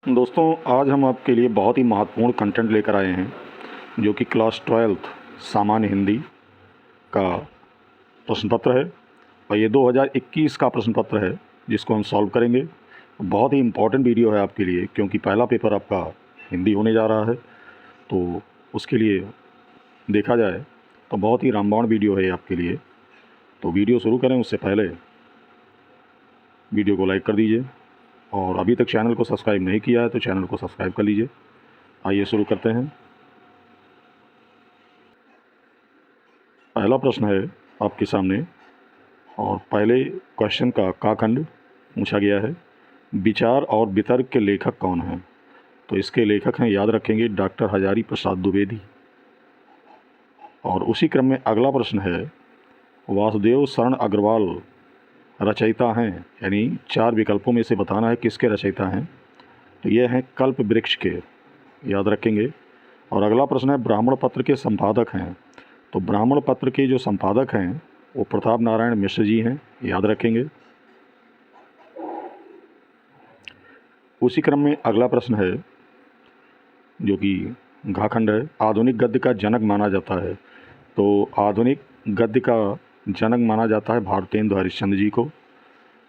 दोस्तों, आज हम आपके लिए बहुत ही महत्वपूर्ण कंटेंट लेकर आए हैं, जो कि क्लास 12th सामान्य हिंदी का प्रश्न पत्र है। और ये 2021 का प्रश्न पत्र है, जिसको हम सॉल्व करेंगे। बहुत ही इम्पोर्टेंट वीडियो है आपके लिए, क्योंकि पहला पेपर आपका हिंदी होने जा रहा है। तो उसके लिए देखा जाए तो बहुत ही रामबाण वीडियो है आपके लिए। तो वीडियो शुरू करें उससे पहले वीडियो को लाइक कर दीजिए, और अभी तक चैनल को सब्सक्राइब नहीं किया है तो चैनल को सब्सक्राइब कर लीजिए। आइए शुरू करते हैं। पहला प्रश्न है आपके सामने, और पहले क्वेश्चन का खंड पूछा गया है, विचार और वितर्क के लेखक कौन हैं? तो इसके लेखक हैं, याद रखेंगे, डॉक्टर हजारी प्रसाद द्विवेदी। और उसी क्रम में अगला प्रश्न है, वासुदेव शरण अग्रवाल रचयिता हैं, यानी 4 विकल्पों में से बताना है किसके रचयिता हैं। तो ये हैं कल्प वृक्ष के, याद रखेंगे। और अगला प्रश्न है, ब्राह्मण पत्र के संपादक हैं। तो ब्राह्मण पत्र के जो संपादक हैं वो प्रताप नारायण मिश्र जी हैं, याद रखेंगे। उसी क्रम में अगला प्रश्न है, जो कि घाखंड है, आधुनिक गद्य का जनक माना जाता है। तो आधुनिक गद्य का जनक माना जाता है भारतेंदु हरिश्चंद्र जी को।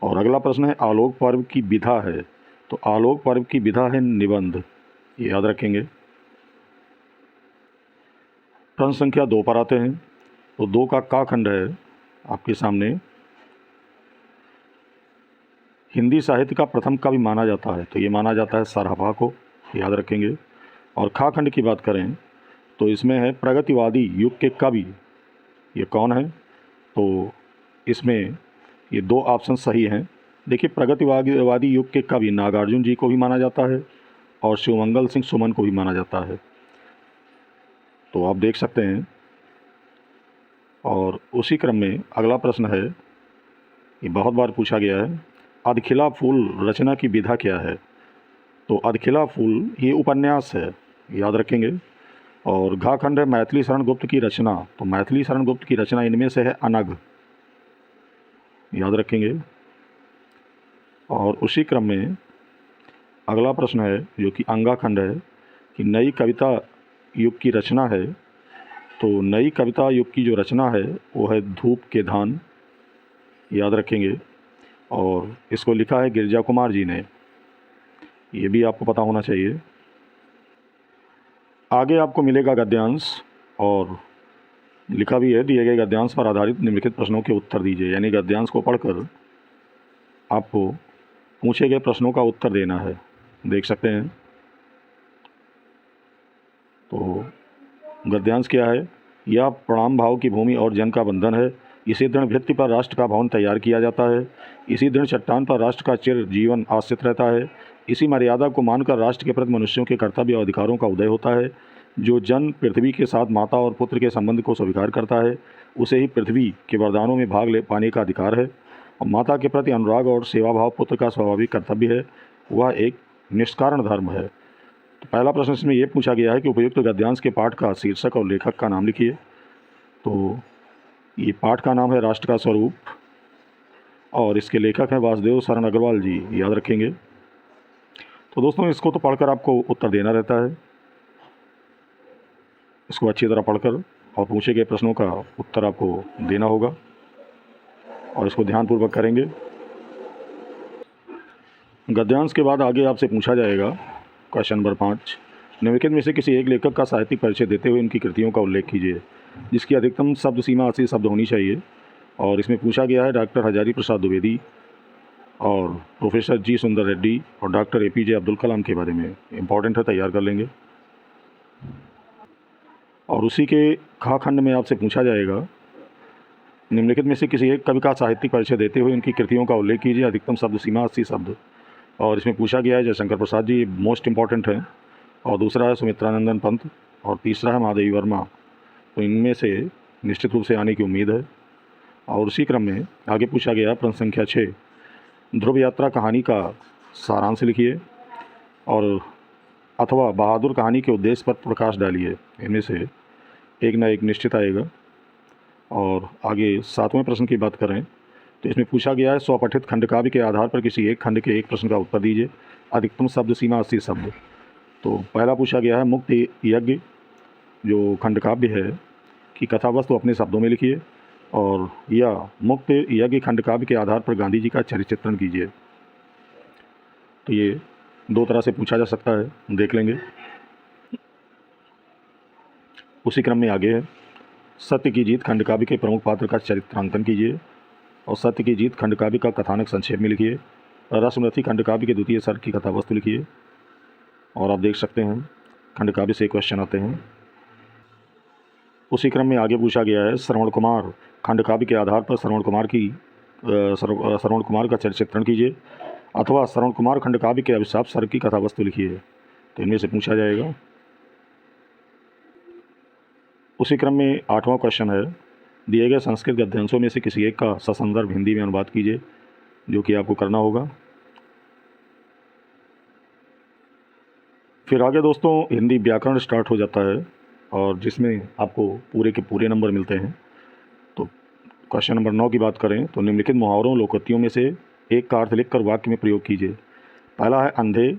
और अगला प्रश्न है, आलोक पर्व की विधा है। तो आलोक पर्व की विधा है निबंध, याद रखेंगे। प्रश्न संख्या 2 पर आते हैं। तो 2 का खंड है आपके सामने, हिंदी साहित्य का प्रथम कवि माना जाता है। तो ये माना जाता है सराफा को, याद रखेंगे। और खा खंड की बात करें तो इसमें है प्रगतिवादी युग के कवि, ये कौन है? तो इसमें ये 2 ऑप्शन सही हैं। देखिए, प्रगतिवादी युग के कवि नागार्जुन जी को भी माना जाता है और शिवमंगल सिंह सुमन को भी माना जाता है। तो आप देख सकते हैं। और उसी क्रम में अगला प्रश्न है, ये बहुत बार पूछा गया है, अधखिला फूल रचना की विधा क्या है? तो अधखिला फूल ये उपन्यास है, याद रखेंगे। और घा खंड है, मैथिली शरण गुप्त की रचना। तो मैथिली शरण गुप्त की रचना इनमें से है अनग, याद रखेंगे। और उसी क्रम में अगला प्रश्न है, जो कि अंगा खंड है, कि नई कविता युग की रचना है। तो नई कविता युग की जो रचना है वो है धूप के धान, याद रखेंगे। और इसको लिखा है गिरिजा कुमार जी ने, ये भी आपको पता होना चाहिए। आगे आपको मिलेगा गद्यांश, और लिखा भी है, दिए गए गद्यांश पर आधारित निम्नलिखित प्रश्नों के उत्तर दीजिए। यानी गद्यांश को पढ़कर आपको पूछे गए प्रश्नों का उत्तर देना है, देख सकते हैं। तो गद्यांश क्या है? यह प्रणाम भाव की भूमि और जन का बंधन है। इसी दृढ़ भित्ति पर राष्ट्र का भवन तैयार किया जाता है। इसी दृढ़ चट्टान पर राष्ट्र का चिर जीवन आश्रित रहता है। इसी मर्यादा को मानकर राष्ट्र के प्रति मनुष्यों के कर्तव्य और अधिकारों का उदय होता है। जो जन पृथ्वी के साथ माता और पुत्र के संबंध को स्वीकार करता है, उसे ही पृथ्वी के वरदानों में भाग ले पाने का अधिकार है। और माता के प्रति अनुराग और सेवा भाव पुत्र का स्वाभाविक कर्तव्य है, वह एक निष्कारण धर्म है। तो पहला प्रश्न इसमें यह पूछा गया है कि उपयुक्त गद्यांश के पाठ का शीर्षक और लेखक का नाम लिखिए। तो ये पाठ का नाम है राष्ट्र का स्वरूप, और इसके लेखक हैं वासुदेव शरण अग्रवाल जी, याद रखेंगे। तो दोस्तों, इसको तो पढ़कर आपको उत्तर देना रहता है। इसको अच्छी तरह पढ़कर और पूछे गए प्रश्नों का उत्तर आपको देना होगा, और इसको ध्यानपूर्वक करेंगे। गद्यांश के बाद आगे आपसे पूछा जाएगा क्वेश्चन नंबर 5, निम्नलिखित में से किसी एक लेखक का साहित्यिक परिचय देते हुए उनकी कृतियों का उल्लेख कीजिए, जिसकी अधिकतम शब्द सीमा 80 शब्द होनी चाहिए। और इसमें पूछा गया है डॉक्टर हजारी प्रसाद द्विवेदी और प्रोफेसर जी सुंदर रेड्डी और डॉक्टर APJ अब्दुल कलाम के बारे में। इंपॉर्टेंट है, तैयार कर लेंगे। और उसी के खा खंड में आपसे पूछा जाएगा, निम्नलिखित में से किसी एक कवि का साहित्यिक परिचय देते हुए उनकी कृतियों का उल्लेख कीजिए, अधिकतम शब्द सीमा 80 शब्द। और इसमें पूछा गया है जयशंकर प्रसाद जी, मोस्ट इंपॉर्टेंट है। और दूसरा है सुमित्रानंदन पंत, और तीसरा है महादेवी वर्मा। तो इनमें से निश्चित रूप से आने की उम्मीद है। और उसी क्रम में आगे पूछा गया प्रश्न संख्या 6, ध्रुव यात्रा कहानी का सारांश लिखिए, और अथवा बहादुर कहानी के उद्देश्य पर प्रकाश डालिए। इनमें से एक ना एक निश्चित आएगा। और आगे 7वें प्रश्न की बात करें तो इसमें पूछा गया है स्वपठित खंडकाव्य के आधार पर किसी एक खंड के एक प्रश्न का उत्तर दीजिए। अधिकतम शब्द सीमा 80 शब्द। तो पहला पूछा गया है मुक्त यज्ञ जो खंडकाव्य है की कथा वस्तु अपने शब्दों में लिखिए, और या मुक्त यज्ञ खंडकाव्य के आधार पर गांधी जी का चरित्र चित्रण कीजिए। तो ये दो तरह से पूछा जा सकता है, देख लेंगे। उसी क्रम में आगे है सत्य की जीत खंडकाव्य के प्रमुख पात्र का चरित्रांकन कीजिए, और सत्य की जीत खंडकाव्य का कथानक संक्षेप में लिखिए। रसमरथी खंडकाव्य के द्वितीय सर्ग की कथा वस्तु लिखिए। और आप देख सकते हैं खंडकाव्य से क्वेश्चन आते हैं। उसी क्रम में आगे पूछा गया है श्रवण कुमार खंडकाव्य के आधार पर श्रवण कुमार का चरित्र चित्रण कीजिए, अथवा श्रवण कुमार खंडकाव्य के अभिशाप सर्ग की कथा वस्तु लिखिए। तो इनमें से पूछा जाएगा। उसी क्रम में 8वां क्वेश्चन है दिए गए संस्कृत गद्यांशों में से किसी एक का ससंदर्भ हिंदी में अनुवाद कीजिए, जो कि आपको करना होगा। फिर आगे दोस्तों हिंदी व्याकरण स्टार्ट हो जाता है, और जिसमें आपको पूरे के पूरे नंबर मिलते हैं। तो क्वेश्चन नंबर 9 की बात करें तो निम्नलिखित मुहावरों लोकोक्तियों में से एक का अर्थ लिखकर वाक्य में प्रयोग कीजिए। पहला है अंधे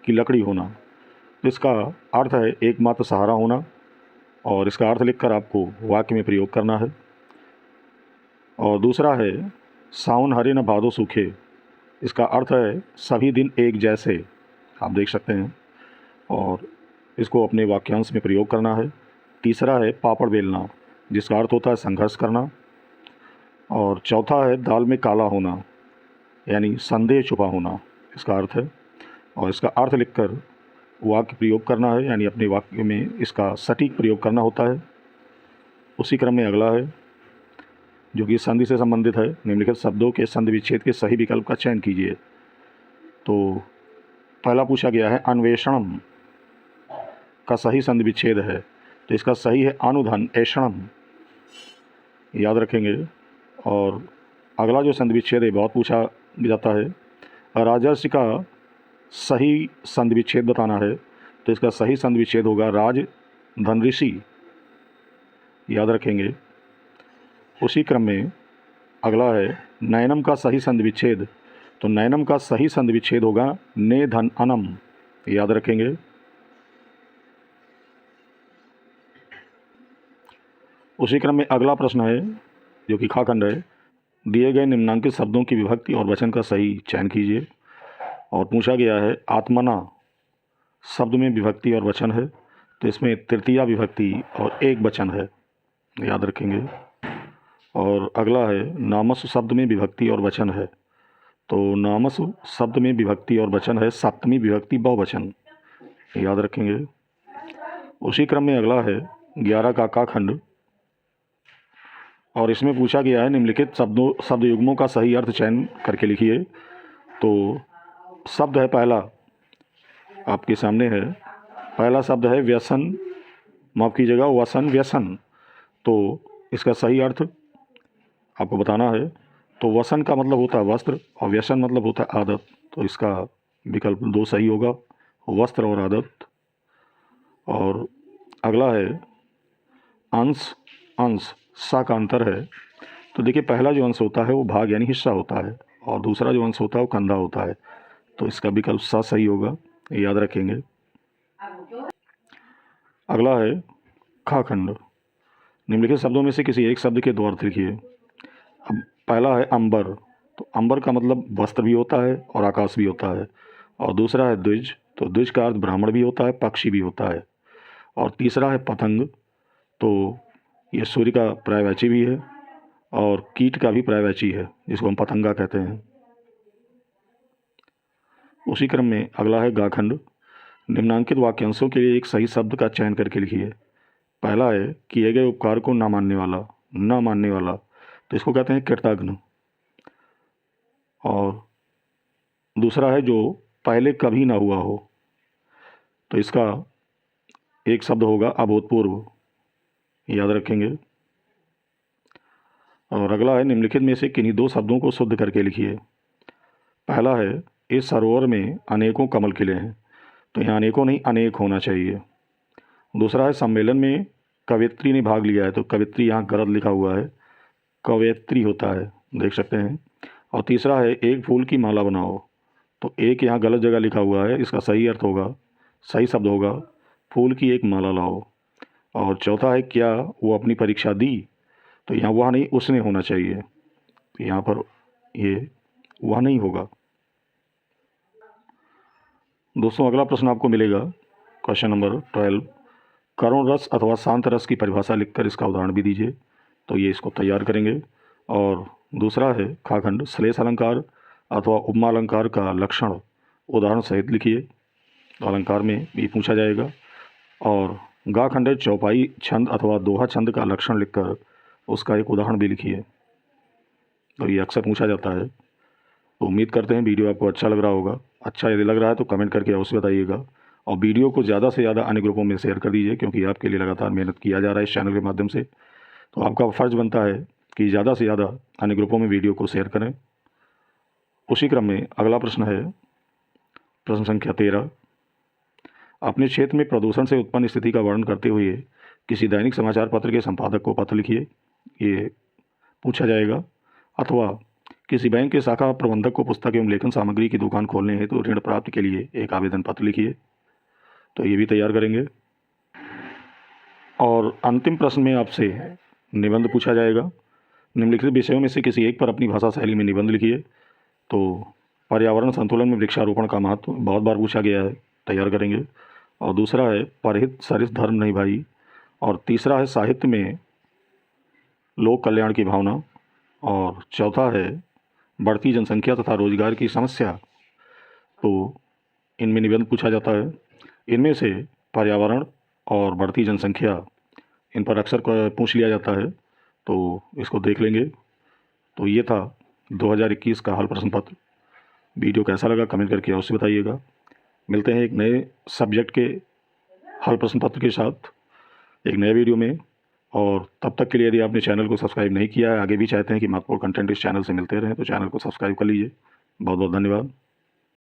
की लकड़ी होना, तो इसका अर्थ है एकमात्र सहारा होना, और इसका अर्थ लिखकर आपको वाक्य में प्रयोग करना है। और दूसरा है सावन हरे न भादो सूखे, इसका अर्थ है सभी दिन एक जैसे, आप देख सकते हैं, और इसको अपने वाक्यांश में प्रयोग करना है। तीसरा है पापड़ बेलना, जिसका अर्थ होता है संघर्ष करना। और चौथा है दाल में काला होना, यानी संदेह छुपा होना, इसका अर्थ है, और इसका अर्थ लिखकर वाक्य प्रयोग करना है, यानी अपने वाक्य में इसका सटीक प्रयोग करना होता है। उसी क्रम में अगला है जो कि संधि से संबंधित है। निम्नलिखित शब्दों के संधि विच्छेद के सही विकल्प का चयन कीजिए। तो पहला पूछा गया है अन्वेषणम का सही संधि विच्छेद है, तो इसका सही है अनुधन ऐषणम, याद रखेंगे। और अगला जो संधि विच्छेद है बहुत पूछा जाता है, राजर्षि का सही संधि विच्छेद बताना है, तो इसका सही संधि विच्छेद होगा राज धन ऋषि, याद रखेंगे। उसी क्रम में अगला है नयनम का सही संधि विच्छेद, तो नयनम का सही संधि विच्छेद होगा ने धन अनम, याद रखेंगे। उसी क्रम में अगला प्रश्न है जो कि खाखंड है, दिए गए निम्नांकित शब्दों की विभक्ति और वचन का सही चयन कीजिए। और पूछा गया है आत्मना शब्द में विभक्ति और वचन है, तो इसमें तृतीया विभक्ति और एक वचन है, याद रखेंगे। और अगला है नामस्व शब्द में विभक्ति और वचन है, तो नामस्व शब्द में विभक्ति और वचन है सप्तमी विभक्ति बहुवचन, याद रखेंगे। उसी क्रम में अगला है 11 का का खंड, और इसमें पूछा गया है निम्नलिखित शब्द युग्मों का सही अर्थ चयन करके लिखिए। तो शब्द है पहला, आपके सामने है, पहला शब्द है व्यसन, माफ़ कीजिएगा वसन व्यसन, तो इसका सही अर्थ आपको बताना है। तो वसन का मतलब होता है वस्त्र, और व्यसन मतलब होता है आदत, तो इसका विकल्प 2 सही होगा, वस्त्र और आदत। और अगला है अंश, अंश सा का अंतर है, तो देखिए पहला जो अंश होता है वो भाग यानी हिस्सा होता है, और दूसरा जो अंश होता है वो कंधा होता है, तो इसका विकल्प सा सही होगा, याद रखेंगे। अगला है खा खंड, निम्नलिखित शब्दों में से किसी एक शब्द के 2 अर्थ लिखिए। अब पहला है अंबर, तो अंबर का मतलब वस्त्र भी होता है और आकाश भी होता है। और दूसरा है द्विज, तो द्विज का अर्थ ब्राह्मण भी होता है पक्षी भी होता है। और तीसरा है पतंग, तो ये सूर्य का पर्यायवाची भी है और कीट का भी पर्यायवाची है, जिसको हम पतंगा कहते हैं। उसी क्रम में अगला है गाखंड, निम्नांकित वाक्यांशों के लिए एक सही शब्द का चयन करके लिखिए। पहला है किए गए उपकार को ना मानने वाला, ना मानने वाला, तो इसको कहते हैं कृतघ्न। और दूसरा है जो पहले कभी ना हुआ हो, तो इसका एक शब्द होगा अभूतपूर्व, याद रखेंगे। और अगला है निम्नलिखित में से किन्हीं 2 शब्दों को शुद्ध करके लिखिए। पहला है इस सरोवर में अनेकों कमल खिले हैं, तो यहाँ अनेकों नहीं अनेक होना चाहिए। दूसरा है सम्मेलन में कवयित्री ने भाग लिया है, तो कवयित्री यहाँ गलत लिखा हुआ है, कवयित्री होता है, देख सकते हैं। और तीसरा है एक फूल की माला बनाओ। तो एक यहाँ गलत जगह लिखा हुआ है, इसका सही अर्थ होगा, सही शब्द होगा फूल की एक माला लाओ। और चौथा है क्या वो अपनी परीक्षा दी। तो यहाँ वह नहीं उसने होना चाहिए, तो यहाँ पर ये वह नहीं होगा। दोस्तों अगला प्रश्न आपको मिलेगा क्वेश्चन नंबर 12, करुण रस अथवा शांत रस की परिभाषा लिखकर इसका उदाहरण भी दीजिए। तो ये इसको तैयार करेंगे। और दूसरा है खाखंड श्लेष अलंकार अथवा उपमा अलंकार का लक्षण उदाहरण सहित लिखिए। तो अलंकार में भी पूछा जाएगा। और गा खंड चौपाई छंद अथवा दोहा छंद का लक्षण लिखकर उसका एक उदाहरण भी लिखिए। तो ये अक्सर पूछा जाता है। तो उम्मीद करते हैं वीडियो आपको अच्छा लग रहा होगा। अच्छा यदि लग रहा है तो कमेंट करके अवश्य बताइएगा। और वीडियो को ज़्यादा से ज़्यादा अन्य ग्रुपों में शेयर कर दीजिए, क्योंकि आपके लिए लगातार मेहनत किया जा रहा है इस चैनल के माध्यम से। तो आपका फ़र्ज़ बनता है कि ज़्यादा से ज़्यादा अन्य ग्रुपों में वीडियो को शेयर करें। उसी क्रम में अगला प्रश्न है प्रश्न संख्या 13, अपने क्षेत्र में प्रदूषण से उत्पन्न स्थिति का वर्णन करते हुए किसी दैनिक समाचार पत्र के संपादक को पत्र लिखिए, ये पूछा जाएगा। अथवा किसी बैंक के शाखा प्रबंधक को पुस्तक एवं लेखन सामग्री की दुकान खोलने हेतु ऋण प्राप्ति के लिए एक आवेदन पत्र लिखिए। तो ये भी तैयार करेंगे। और अंतिम प्रश्न में आपसे निबंध पूछा जाएगा। निम्नलिखित विषयों में से किसी एक पर अपनी भाषा शैली में निबंध लिखिए। तो पर्यावरण संतुलन में वृक्षारोपण का महत्व बहुत बार पूछा गया है, तैयार करेंगे। और दूसरा है परहित सरित धर्म नहीं भाई। और तीसरा है साहित्य में लोक कल्याण की भावना। और चौथा है बढ़ती जनसंख्या तथा रोजगार की समस्या। तो इनमें निबंध पूछा जाता है। इनमें से पर्यावरण और बढ़ती जनसंख्या इन पर अक्सर पूछ लिया जाता है, तो इसको देख लेंगे। तो ये था 2021 का हल प्रश्न पत्र। वीडियो कैसा लगा कमेंट करके अवश्य बताइएगा। मिलते हैं एक नए सब्जेक्ट के हल प्रश्न पत्र के साथ एक नए वीडियो में। और तब तक के लिए यदि आपने चैनल को सब्सक्राइब नहीं किया है, आगे भी चाहते हैं कि महत्वपूर्ण कंटेंट इस चैनल से मिलते रहें, तो चैनल को सब्सक्राइब कर लीजिए। बहुत बहुत धन्यवाद।